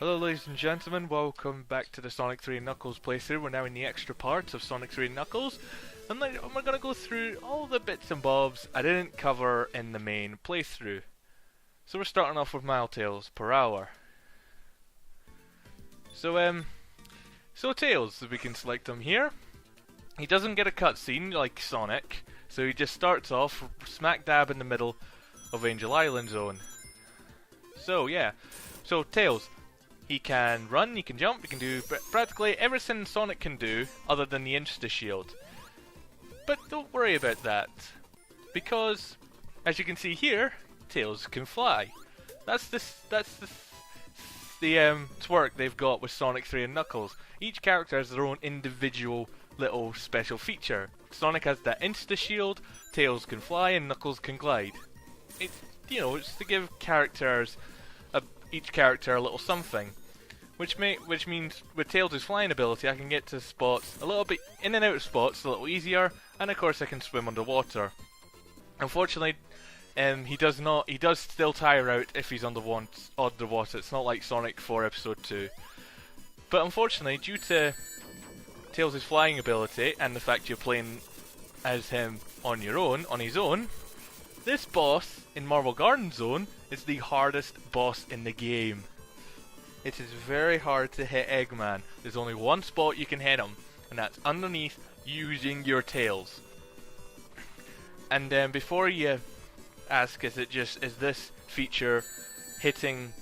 Hello ladies and gentlemen, welcome back to the Sonic 3 Knuckles playthrough. We're now in the extra parts of Sonic 3 Knuckles, and we're going to go through all the bits and bobs I didn't cover in the main playthrough. So we're starting off with mile tails per hour. So Tails, we can select him here. He doesn't get a cutscene like Sonic, so he just starts off smack dab in the middle of Angel Island Zone. So yeah, so Tails. He can run, he can jump, he can do practically everything Sonic can do other than the Insta-Shield. But don't worry about that, because as you can see here, Tails can fly. That's the twerk they've got with Sonic 3 and Knuckles. Each character has their own individual little special feature. Sonic has that Insta-Shield, Tails can fly, and Knuckles can glide. It's, it's to give each character a little something, which means with Tails' flying ability I can get to spots a little bit in and out of spots a little easier, and of course I can swim underwater. Unfortunately, he does still tire out if he's underwater. It's not like Sonic 4 Episode 2. But unfortunately, due to Tails' flying ability and the fact you're playing as him on his own, this boss in Marble Garden Zone is the hardest boss in the game. It is very hard to hit Eggman. There's only one spot you can hit him, and that's underneath using your tails. And then before you ask, is this feature hitting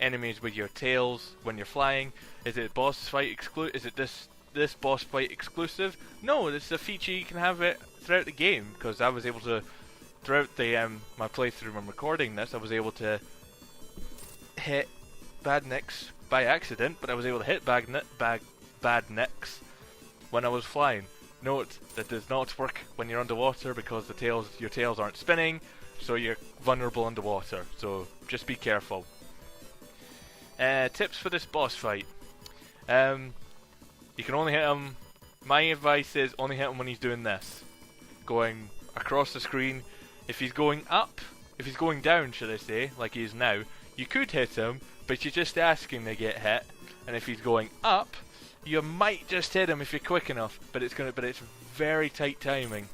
enemies with your tails when you're flying? Is it boss fight Is it this boss fight exclusive? No, it's a feature you can have it throughout the game, because I was able to. Throughout my playthrough when recording this, I was able to hit Badniks by accident, but I was able to hit Badniks when I was flying. Note that does not work when you're underwater because your tails aren't spinning, so you're vulnerable underwater. So just be careful. Tips for this boss fight: you can only hit him. My advice is only hit him when he's doing this, going across the screen. If he's going down, should I say, like he is now, you could hit him, but you're just asking to get hit. And if he's going up, you might just hit him if you're quick enough, but it's very tight timing.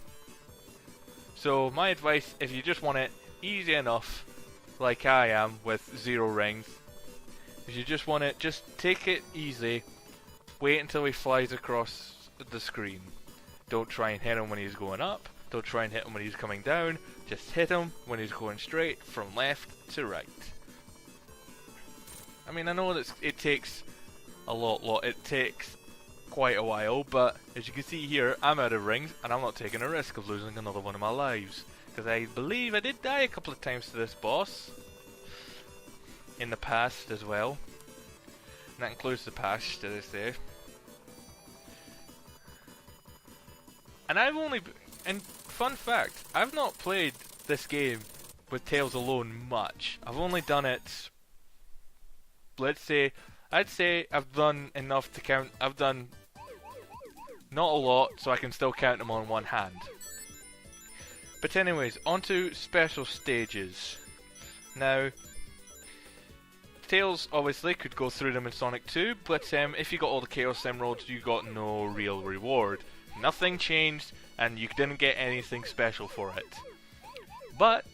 So my advice, if you just want it easy enough, like I am with 0 rings, if you just want it, just take it easy, wait until he flies across the screen. Don't try and hit him when he's going up. Don't try and hit him when he's coming down. Just hit him when he's going straight from left to right. I mean, I know that it takes it takes quite a while, but as you can see here, I'm out of rings, and I'm not taking a risk of losing another one of my lives. Because I believe I did die a couple of times to this boss in the past as well. And that includes the past, should I say. And fun fact, I've not played this game with Tails alone much. I've only done it, I'd say I've done enough to count. I've done not a lot, so I can still count them on one hand. But anyways, onto special stages. Now, Tails obviously could go through them in Sonic 2, but if you got all the Chaos Emeralds, you got no real reward. Nothing changed, and you didn't get anything special for it. But,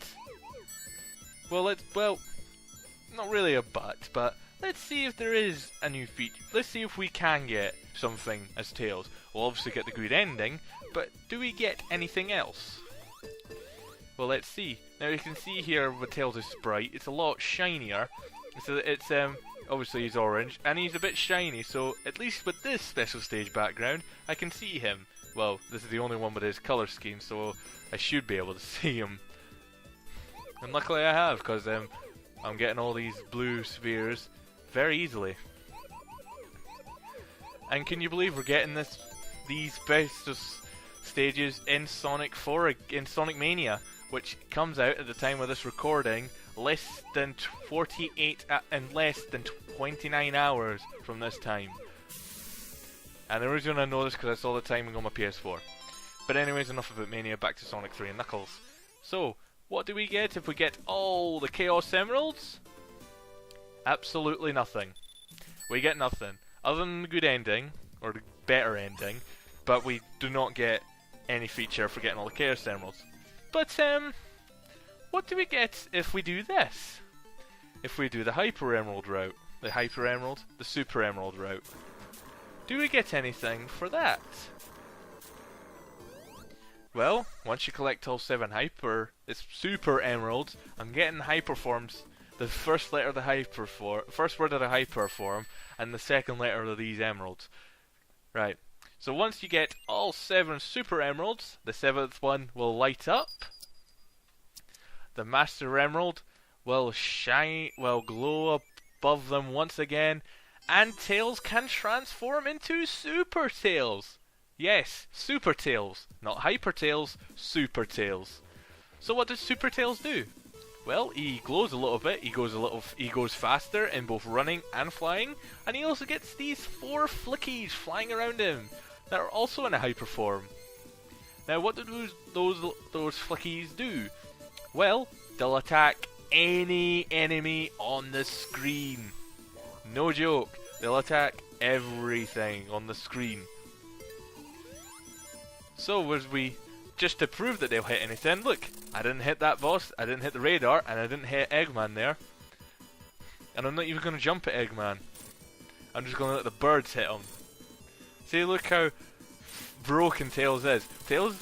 not really a but let's see if there is a new feature. Let's see if we can get something as Tails. We'll obviously get the good ending, but do we get anything else? Well, let's see. Now you can see here with Tails' sprite, it's a lot shinier. It's obviously he's orange, and he's a bit shiny, so at least with this special stage background, I can see him. Well, this is the only one with his colour scheme, so I should be able to see him. And luckily I have, because I'm getting all these blue spheres very easily. And can you believe we're getting these special stages in Sonic 4, in Sonic Mania, which comes out at the time of this recording less than 48 and less than 29 hours from this time. And the reason I know this because I saw the timing on my PS4. But anyways, enough about Mania, back to Sonic 3 and Knuckles. So, what do we get if we get all the Chaos Emeralds? Absolutely nothing. We get nothing. Other than the good ending, or the better ending, but we do not get any feature for getting all the Chaos Emeralds. But, what do we get if we do this? If we do the Hyper Emerald route. The Hyper Emerald, the Super Emerald route. Do we get anything for that? Well, once you collect all 7 it's Super Emeralds, I'm getting Hyper Forms, the first letter of the Hyper form, first word of the Hyper form, and the second letter of these emeralds. Right. So once you get all 7 Super Emeralds, the 7th one will light up. The Master Emerald will shine, will glow above them once again, and Tails can transform into Super Tails. Yes, Super Tails, not Hyper Tails, Super Tails. So what does Super Tails do? Well, he glows a little bit. He goes faster in both running and flying, and he also gets these 4 flickies flying around him that are also in a hyper form. Now, what do those flickies do? Well, they'll attack any enemy on the screen. No joke. They'll attack everything on the screen. So, as we, just to prove that they'll hit anything, look, I didn't hit that boss, I didn't hit the radar, and I didn't hit Eggman there. And I'm not even going to jump at Eggman. I'm just going to let the birds hit him. See, look how broken Tails is. Tails,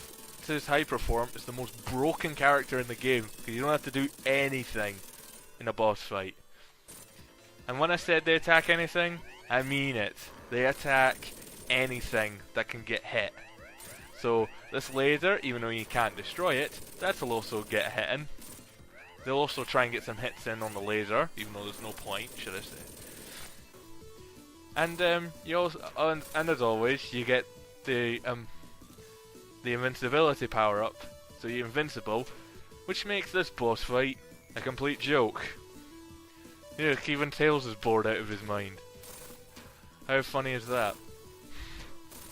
to his hyper form, is the most broken character in the game, because you don't have to do anything in a boss fight. And when I said they attack anything, I mean it. They attack anything that can get hit. So, this laser, even though you can't destroy it, that'll also get hit in. They'll also try and get some hits in on the laser, even though there's no point, should I say. And, you also, and as always, you get the invincibility power-up, so you're invincible, which makes this boss fight a complete joke. Look, even Tails is bored out of his mind. How funny is that?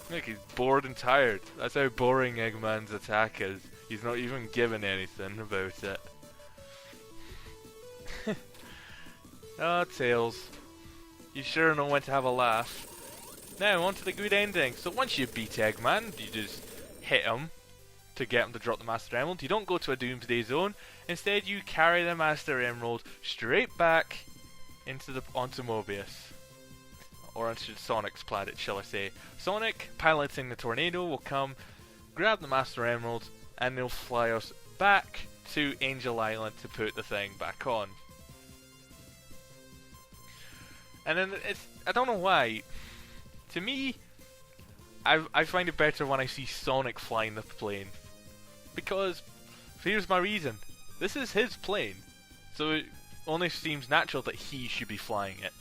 Look, he's bored and tired. That's how boring Eggman's attack is. He's not even given anything about it. Ah, Tails. You sure know when to have a laugh. Now, on to the good ending. So once you beat Eggman, you just hit him to get him to drop the Master Emerald. You don't go to a Doomsday Zone. Instead, you carry the Master Emerald straight back onto Mobius. Or onto Sonic's planet, shall I say. Sonic, piloting the tornado, will come, grab the Master Emerald, and they'll fly us back to Angel Island to put the thing back on. And then I don't know why. To me, I find it better when I see Sonic flying the plane. Because, here's my reason. This is his plane. So it only seems natural that he should be flying it.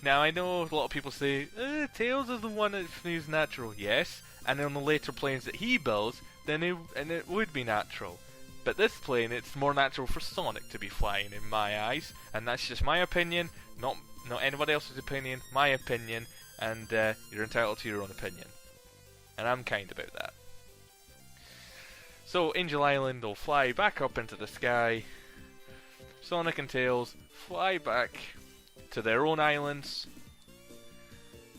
Now, I know a lot of people say, Tails is the one that feels natural. Yes, and on the later planes that he builds, then it would be natural. But this plane, it's more natural for Sonic to be flying in my eyes, and that's just my opinion, not anybody else's opinion, my opinion, and you're entitled to your own opinion. And I'm kind about that. So, Angel Island will fly back up into the sky. Sonic and Tails fly back to their own islands.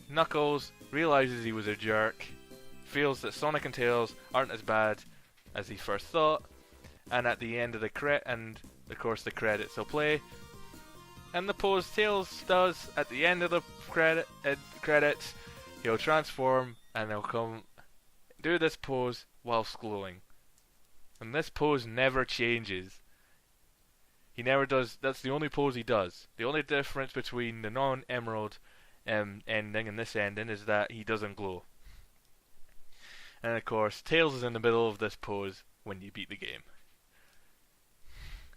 Knuckles realizes he was a jerk, feels that Sonic and Tails aren't as bad as he first thought, and at the end of the of course the credits will play, and the pose Tails does at the end of the credits, he'll transform and he'll do this pose whilst glowing, and this pose never changes. He never does. That's the only pose he does. The only difference between the non-Emerald ending and this ending is that he doesn't glow. And of course, Tails is in the middle of this pose when you beat the game.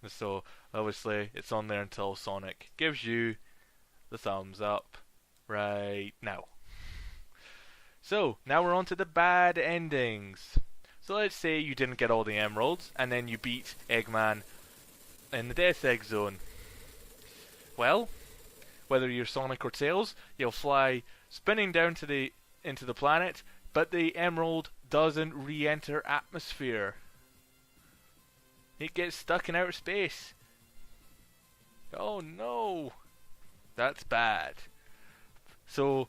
So, obviously, it's on there until Sonic gives you the thumbs up right now. So, now we're on to the bad endings. So let's say you didn't get all the Emeralds, and then you beat Eggman in the Death Egg Zone. Well, whether you're Sonic or Tails, you'll fly spinning down into the planet, but the Emerald doesn't re-enter atmosphere. It gets stuck in outer space. Oh no! That's bad. So,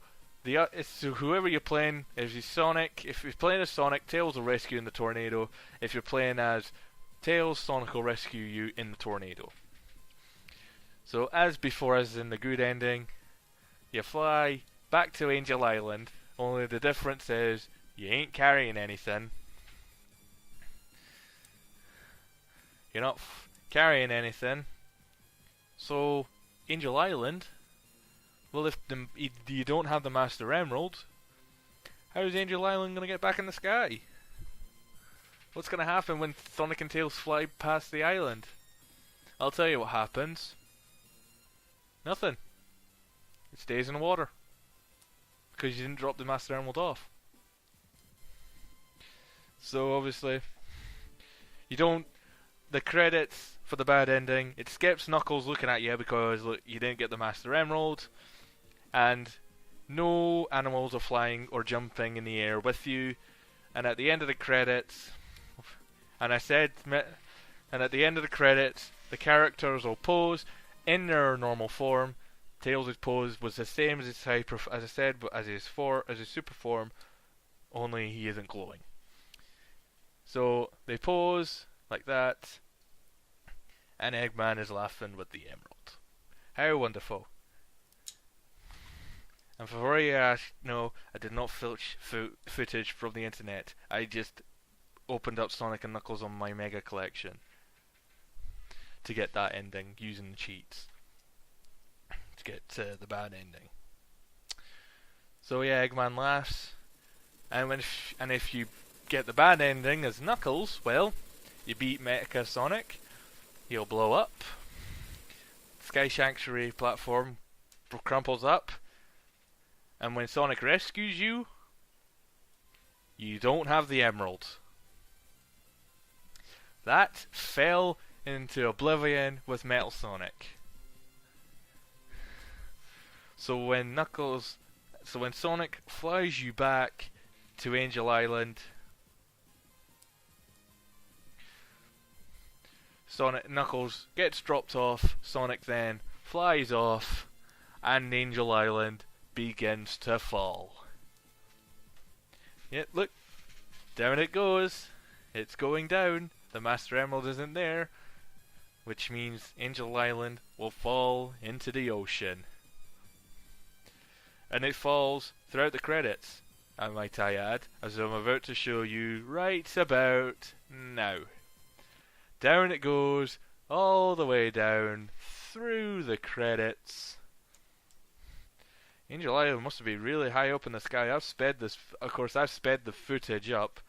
so whoever you're playing, if you're playing as Sonic, Tails will rescue you in the tornado. If you're playing as Tails, Sonic will rescue you in the tornado. So as before, as in the good ending, you fly back to Angel Island, only the difference is you ain't carrying anything. You're not carrying anything. So, Angel Island, well, if you don't have the Master Emerald, how's Angel Island going to get back in the sky? What's going to happen when Sonic and Tails fly past the island? I'll tell you what happens. Nothing. It stays in the water. Because you didn't drop the Master Emerald off. So, obviously, you don't... The credits for the bad ending, it skips Knuckles looking at you because look, you didn't get the Master Emerald, and no animals are flying or jumping in the air with you. And at the end of the credits, and at the end of the credits, the characters will pose in their normal form. Tails' pose was the same as his his super form, only he isn't glowing. So they pose like that, and Eggman is laughing with the emerald. How wonderful. And before you ask, no, I did not filch footage from the internet. I just opened up Sonic and Knuckles on my Mega Collection to get that ending using the cheats to get the bad ending. So yeah, Eggman laughs, and if you get the bad ending as Knuckles, well, you beat Mecha Sonic, he'll blow up, Sky Sanctuary platform crumples up, and when Sonic rescues you, you don't have the emerald. That fell into oblivion with Metal Sonic. So when Sonic flies you back to Angel Island, Knuckles gets dropped off, Sonic then flies off, and Angel Island begins to fall. Yep, look, down it goes. It's going down. The Master Emerald isn't there, which means Angel Island will fall into the ocean. And it falls throughout the credits, might I add, as I'm about to show you right about now. Down it goes, all the way down, through the credits. Angel Island must be really high up in the sky. I've sped the footage up.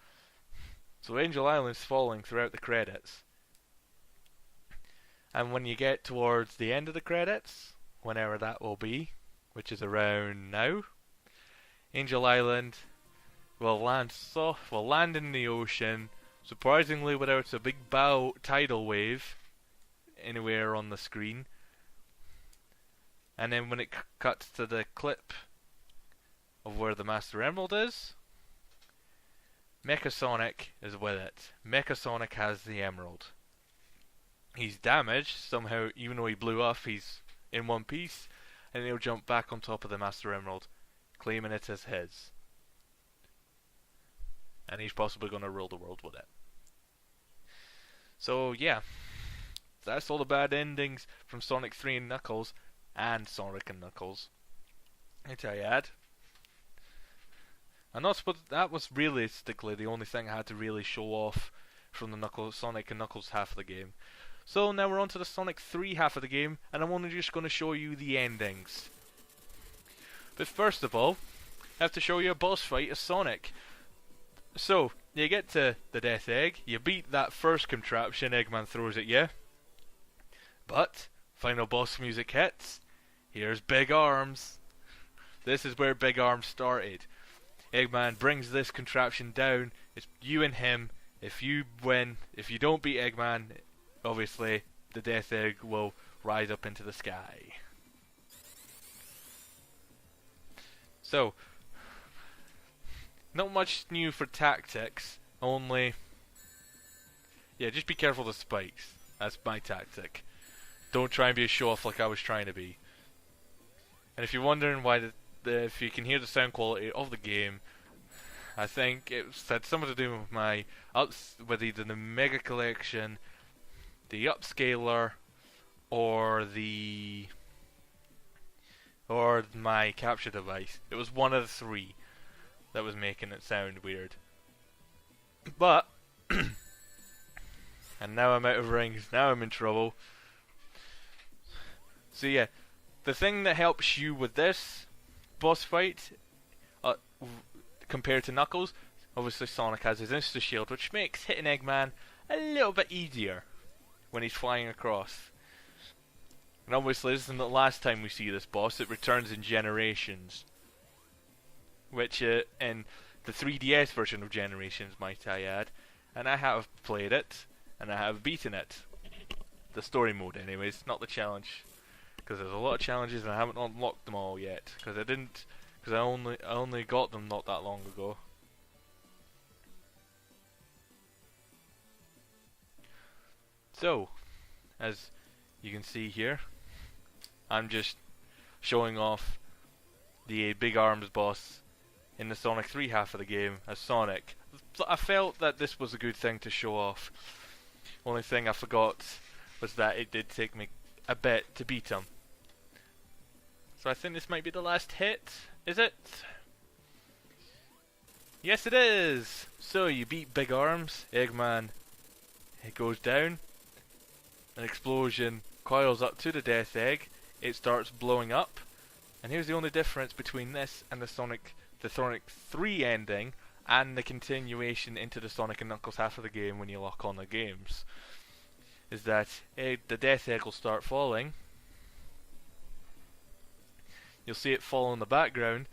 So Angel Island's falling throughout the credits. And when you get towards the end of the credits, whenever that will be, which is around now, Angel Island will land in the ocean, surprisingly without a big tidal wave anywhere on the screen. And then when it cuts to the clip of where the Master Emerald is, Mecha Sonic is with it. Mecha Sonic has the emerald. He's damaged somehow, even though he blew up, he's in one piece, and he'll jump back on top of the Master Emerald, claiming it as his. And he's possibly going to rule the world with it. So yeah, that's all the bad endings from Sonic 3 and Knuckles, and Sonic and Knuckles. I'd add. And that was realistically the only thing I had to really show off from the Sonic and Knuckles half of the game. So now we're on to the Sonic 3 half of the game, and I'm only just going to show you the endings. But first of all, I have to show you a boss fight as Sonic. So, you get to the Death Egg, you beat that first contraption Eggman throws at you. But, final boss music hits. Here's Big Arms. This is where Big Arms started. Eggman brings this contraption down. It's you and him. If you win, if you don't beat Eggman, obviously the Death Egg will rise up into the sky. So, not much new for tactics, only... yeah, just be careful of the spikes. That's my tactic. Don't try and be a show-off like I was trying to be. And if you're wondering why if you can hear the sound quality of the game, I think it had something to do with with either the Mega Collection, the upscaler, or my capture device. It was one of the three that was making it sound weird. But and now I'm out of rings. Now I'm in trouble. So yeah, the thing that helps you with this boss fight, compared to Knuckles, obviously Sonic has his Insta Shield, which makes hitting Eggman a little bit easier when he's flying across. And obviously this isn't the last time we see this boss. It returns in Generations, which in the 3DS version of Generations, might I add. And I have played it, and I have beaten it. The story mode anyways, not the challenge. Because there's a lot of challenges and I haven't unlocked them all yet. Because I only got them not that long ago. So, as you can see here, I'm just showing off the Big Arms boss in the Sonic 3 half of the game as Sonic. I felt that this was a good thing to show off. Only thing I forgot was that it did take me a bit to beat him. So I think this might be the last hit. Is it? Yes, it is! So you beat Big Arms, Eggman. It goes down. An explosion coils up to the Death Egg. It starts blowing up. And here's the only difference between this and the Sonic 3 ending and the continuation into the Sonic and Knuckles half of the game when you lock on the games. Is that the Death Egg will start falling. You'll see it fall in the background,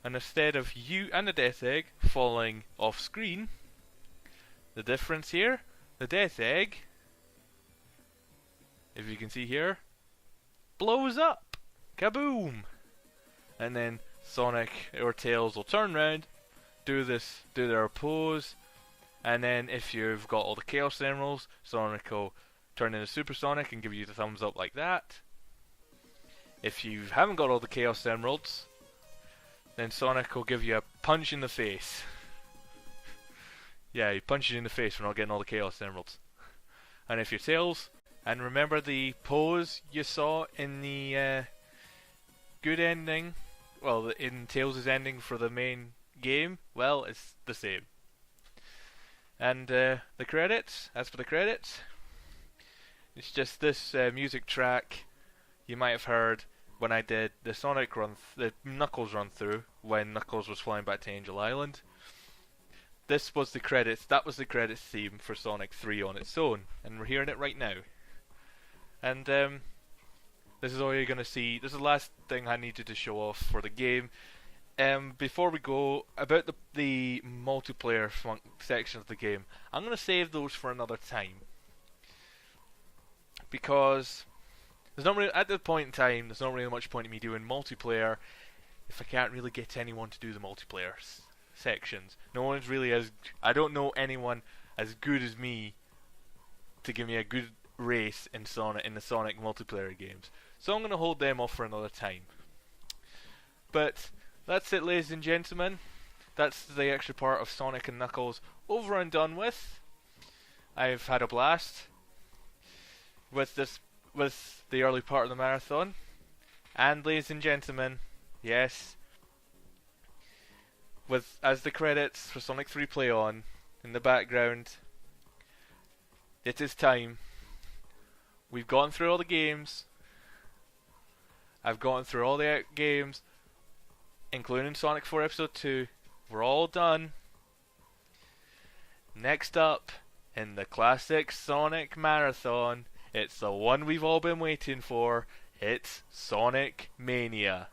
and instead of you and the Death Egg falling off screen, the difference here, the Death Egg, if you can see here, blows up! Kaboom! And then Sonic or Tails will turn around, do their pose, and then if you've got all the Chaos Emeralds, Sonic will turn into Super Sonic and give you the thumbs up like that. If you haven't got all the Chaos Emeralds, then Sonic will give you a punch in the face. Yeah, he punches you in the face for not getting all the Chaos Emeralds. And if you're Tails, and remember the pose you saw in the good ending, well, in Tails' ending for the main game, well, it's the same. And the credits, as for the credits, it's just this music track you might have heard when I did the the Knuckles run through when Knuckles was flying back to Angel Island. This was the credits. That was the credits theme for Sonic 3 on its own, and we're hearing it right now. And this is all you're gonna see. This is the last thing I needed to show off for the game. Before we go about the multiplayer section of the game, I'm gonna save those for another time because there's not really, at this point in time, there's not really much point in me doing multiplayer if I can't really get anyone to do the multiplayer sections. No one's really I don't know anyone as good as me to give me a good race in the Sonic multiplayer games. So I'm going to hold them off for another time. But that's it, ladies and gentlemen. That's the extra part of Sonic and Knuckles over and done with. I've had a blast with the early part of the marathon. And ladies and gentlemen, yes, as the credits for Sonic 3 play on in the background, it is time. We've gone through all the games. I've gone through all the games, including Sonic 4 Episode 2. We're all done. Next up, in the classic Sonic Marathon, it's the one we've all been waiting for. It's Sonic Mania.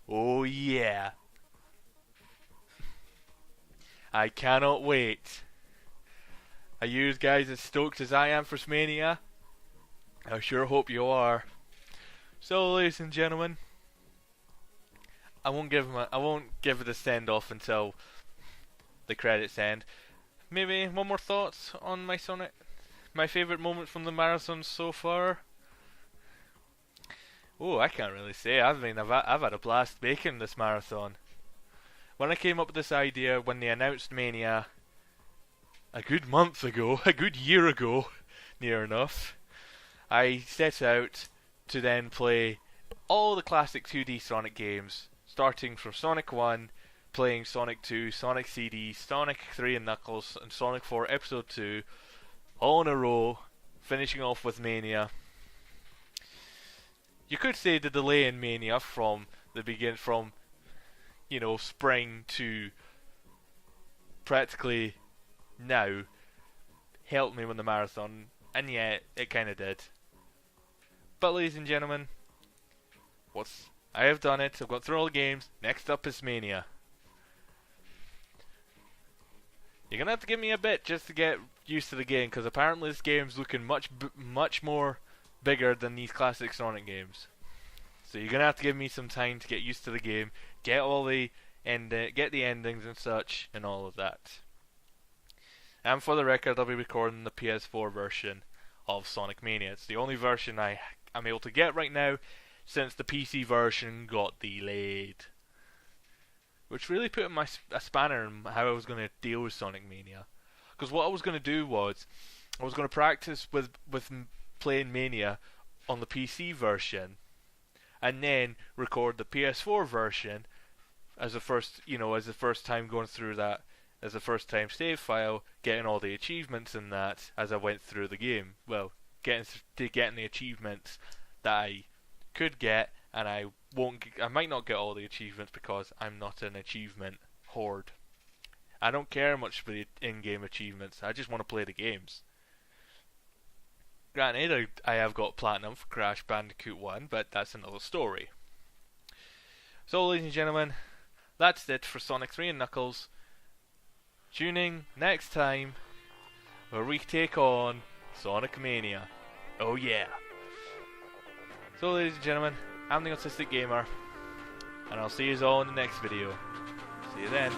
Oh yeah. I cannot wait. Are you guys as stoked as I am for Mania? I sure hope you are. So, ladies and gentlemen, I won't give it a send off until the credits end. Maybe one more thoughts on my favourite moment from the marathon so far. Oh, I can't really say. I've had a blast making this marathon. When I came up with this idea, when they announced Mania a good month ago, a good year ago, near enough, I set out to then play all the classic 2D Sonic games, starting from Sonic 1, playing Sonic 2, Sonic CD, Sonic 3 and Knuckles, and Sonic 4 Episode 2, all in a row, finishing off with Mania. You could say the delay in Mania from spring to practically now helped me win the marathon, and yeah, it kind of did. But ladies and gentlemen, I have done it. I've got through all the games. Next up is Mania. You're gonna have to give me a bit just to get used to the game, because apparently this game's looking much more bigger than these classic Sonic games. So you're gonna have to give me some time to get used to the game, get the endings and such, and all of that. And for the record, I'll be recording the PS4 version of Sonic Mania. It's the only version I'm able to get right now, since the PC version got delayed. Which really put a spanner in how I was going to deal with Sonic Mania. Because what I was going to do was, I was going to practice with playing Mania on the PC version, and then record the PS4 version as the first time going through that, as a first time save file, getting all the achievements in that as I went through the game. Well, getting the achievements that I could get, and I might not get all the achievements because I'm not an achievement hoard. I don't care much for the in-game achievements. I just want to play the games. Granted, I have got platinum for Crash Bandicoot 1, but that's another story. So, ladies and gentlemen, that's it for Sonic 3 and Knuckles. Tune in next time where we take on Sonic Mania. Oh yeah! So, ladies and gentlemen, I'm the Autistic Gamer, and I'll see you all in the next video. See you then.